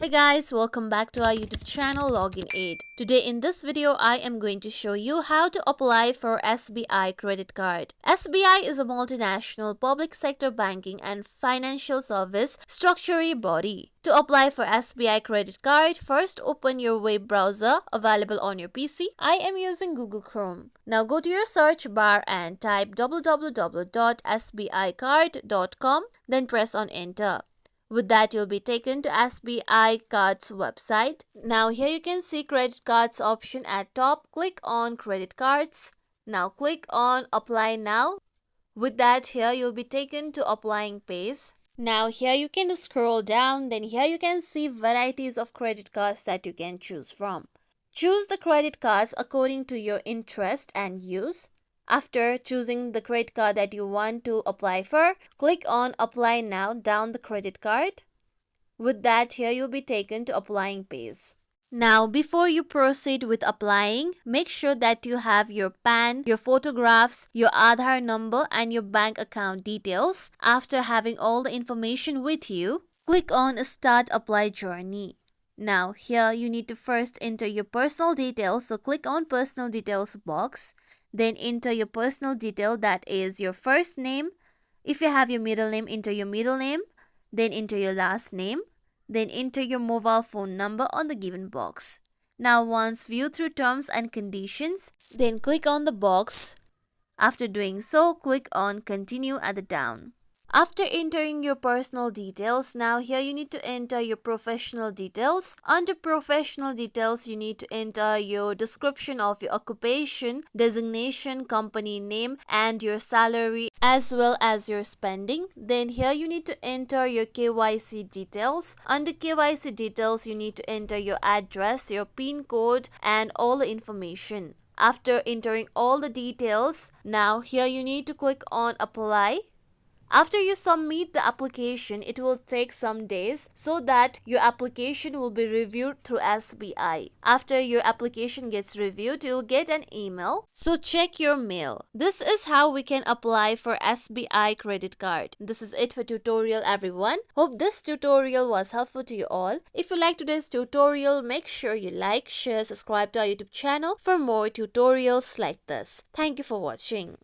Hey guys, welcome back to our YouTube channel Login Aid. Today in this video, I am going to show you how to apply for SBI credit card. SBI is a multinational public sector banking and financial service structuring body. To apply for SBI credit card, first open your web browser available on your PC. I am using Google Chrome. Now go to your search bar and type www.sbicard.com, then press on enter. With that, you'll be taken to SBI Card's website. Now here you can see credit cards option at top. Click on credit cards. Now click on apply now. With that, here you'll be taken to applying page. Now here you can scroll down. Then here you can see varieties of credit cards that you can choose from. Choose the credit cards according to your interest and use. After choosing the credit card that you want to apply for, click on apply now down the credit card. With that, here you'll be taken to applying page. Now, before you proceed with applying, make sure that you have your PAN, your photographs, your Aadhaar number and your bank account details. After having all the information with you, click on start apply journey. Now, here you need to first enter your personal details, so click on personal details box. Then enter your personal detail, that is your first name. If you have your middle name, enter your middle name. Then enter your last name. Then enter your mobile phone number on the given box. Now once view through terms and conditions, then click on the box. After doing so, click on continue at the down. After entering your personal details, now here you need to enter your professional details. Under professional details, you need to enter your description of your occupation, designation, company name and your salary as well as your spending. Then here you need to enter your KYC details. Under KYC details, you need to enter your address, your PIN code and all the information. After entering all the details, now here you need to click on apply. After you submit the application, it will take some days so that your application will be reviewed through SBI. After your application gets reviewed, you'll get an email. So check your mail. This is how we can apply for SBI credit card. This is it for tutorial, everyone. Hope this tutorial was helpful to you all. If you like today's tutorial, make sure you like, share, subscribe to our YouTube channel for more tutorials like this. Thank you for watching.